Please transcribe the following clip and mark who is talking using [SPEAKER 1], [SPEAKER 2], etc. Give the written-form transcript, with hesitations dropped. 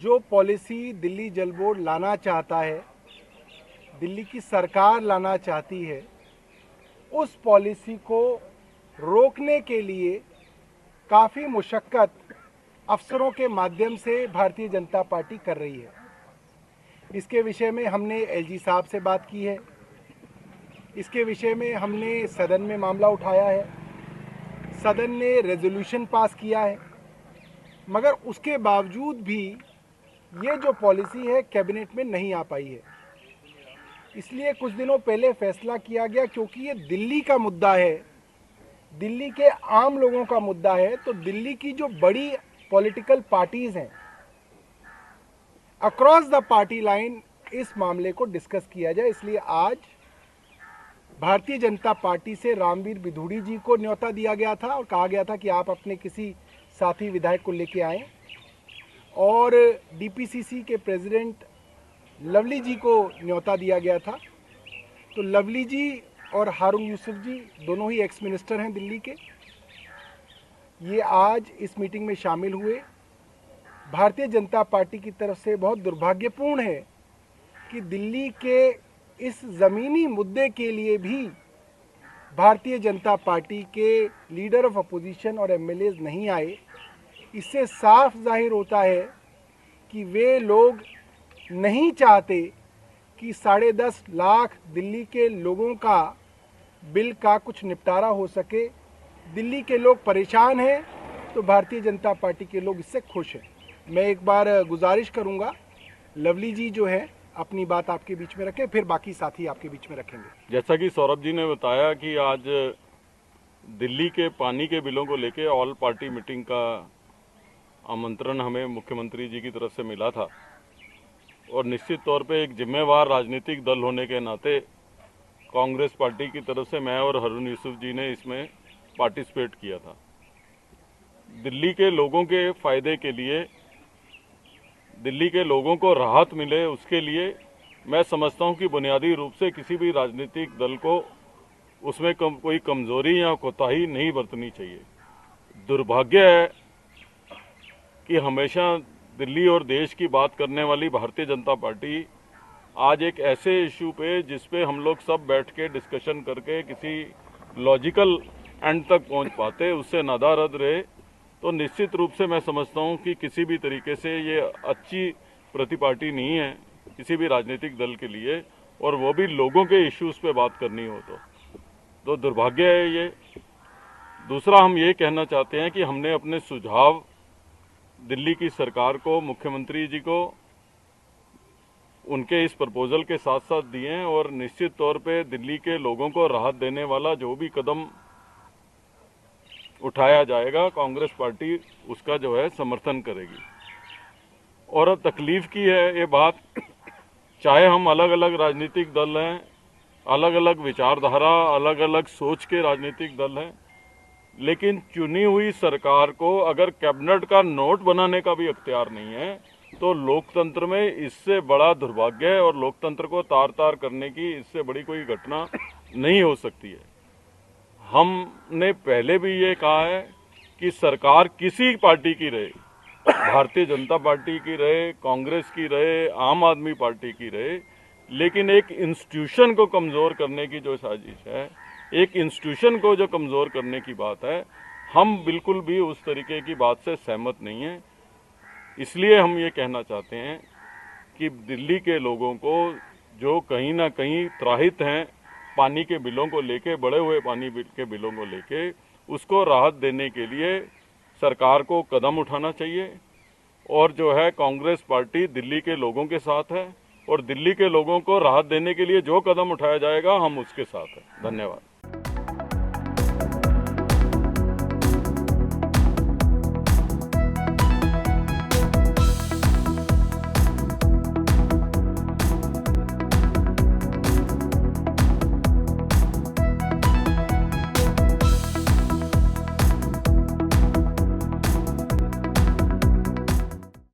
[SPEAKER 1] जो पॉलिसी दिल्ली जल बोर्ड लाना चाहता है, दिल्ली की सरकार लाना चाहती है, उस पॉलिसी को रोकने के लिए काफ़ी मुशक्क़त अफसरों के माध्यम से भारतीय जनता पार्टी कर रही है। इसके विषय में हमने एलजी साहब से बात की है, इसके विषय में हमने सदन में मामला उठाया है, सदन ने रेजोल्यूशन पास किया है, मगर उसके बावजूद भी ये जो पॉलिसी है कैबिनेट में नहीं आ पाई है। इसलिए कुछ दिनों पहले फैसला किया गया, क्योंकि ये दिल्ली का मुद्दा है, दिल्ली के आम लोगों का मुद्दा है, तो दिल्ली की जो बड़ी पॉलिटिकल पार्टीज हैं, अक्रॉस द पार्टी लाइन इस मामले को डिस्कस किया जाए। इसलिए आज भारतीय जनता पार्टी से रामवीर बिधूड़ी जी को न्योता दिया गया था और कहा गया था कि आप अपने किसी साथी विधायक को लेके आएं, और डीपीसीसी के प्रेसिडेंट लवली जी को न्योता दिया गया था। तो लवली जी और हारून यूसुफ जी दोनों ही एक्स मिनिस्टर हैं दिल्ली के, ये आज इस मीटिंग में शामिल हुए। भारतीय जनता पार्टी की तरफ से बहुत दुर्भाग्यपूर्ण है कि दिल्ली के इस ज़मीनी मुद्दे के लिए भी भारतीय जनता पार्टी के लीडर ऑफ अपोजिशन और एमएलएज नहीं आए। इससे साफ जाहिर होता है कि वे लोग नहीं चाहते कि 10.5 लाख दिल्ली के लोगों का बिल का कुछ निपटारा हो सके। दिल्ली के लोग परेशान हैं, तो भारतीय जनता पार्टी के लोग इससे खुश हैं। मैं एक बार गुजारिश करूंगा, लवली जी जो है अपनी बात आपके बीच में रखें, फिर बाकी साथी आपके बीच में रखेंगे।
[SPEAKER 2] जैसा कि सौरभ जी ने बताया कि आज दिल्ली के पानी के बिलों को लेकर ऑल पार्टी मीटिंग का आमंत्रण हमें मुख्यमंत्री जी की तरफ से मिला था, और निश्चित तौर पे एक जिम्मेवार राजनीतिक दल होने के नाते कांग्रेस पार्टी की तरफ से मैं और हारून यूसुफ जी ने इसमें पार्टिसिपेट किया था। दिल्ली के लोगों के फायदे के लिए, दिल्ली के लोगों को राहत मिले, उसके लिए मैं समझता हूं कि बुनियादी रूप से किसी भी राजनीतिक दल को उसमें कोई कमजोरी या कोताही नहीं बरतनी चाहिए। दुर्भाग्य है कि हमेशा दिल्ली और देश की बात करने वाली भारतीय जनता पार्टी आज एक ऐसे इशू पे जिस पे हम लोग सब बैठ के डिस्कशन करके किसी लॉजिकल एंड तक पहुंच पाते, उससे नादारद रहे, तो निश्चित रूप से मैं समझता हूं कि किसी भी तरीके से ये अच्छी प्रतिपार्टी नहीं है किसी भी राजनीतिक दल के लिए, और वो भी लोगों के इश्यूज पे बात करनी हो तो दुर्भाग्य है ये। दूसरा, हम ये कहना चाहते हैं कि हमने अपने सुझाव दिल्ली की सरकार को, मुख्यमंत्री जी को उनके इस प्रपोजल के साथ साथ दिए हैं, और निश्चित तौर पे दिल्ली के लोगों को राहत देने वाला जो भी कदम उठाया जाएगा, कांग्रेस पार्टी उसका जो है समर्थन करेगी। और अब तकलीफ की है ये बात, चाहे हम अलग अलग राजनीतिक दल हैं, अलग अलग विचारधारा, अलग अलग सोच के राजनीतिक दल हैं, लेकिन चुनी हुई सरकार को अगर कैबिनेट का नोट बनाने का भी अख्तियार नहीं है, तो लोकतंत्र में इससे बड़ा दुर्भाग्य है, और लोकतंत्र को तार तार करने की इससे बड़ी कोई घटना नहीं हो सकती है। हमने पहले भी ये कहा है कि सरकार किसी पार्टी की रहे, भारतीय जनता पार्टी की रहे, कांग्रेस की रहे, आम आदमी पार्टी की रहे, लेकिन एक इंस्टीट्यूशन को कमजोर करने की जो साजिश है, एक इंस्टीट्यूशन को जो कमजोर करने की बात है, हम बिल्कुल भी उस तरीके की बात से सहमत नहीं है। इसलिए हम ये कहना चाहते हैं कि दिल्ली के लोगों को जो कहीं ना कहीं त्राहित हैं पानी के बिलों को लेके, बढ़े हुए पानी के बिलों को लेके, उसको राहत देने के लिए सरकार को कदम उठाना चाहिए। और जो है कांग्रेस पार्टी दिल्ली के लोगों के साथ है, और दिल्ली के लोगों को राहत देने के लिए जो कदम उठाया जाएगा हम उसके साथ हैं। धन्यवाद।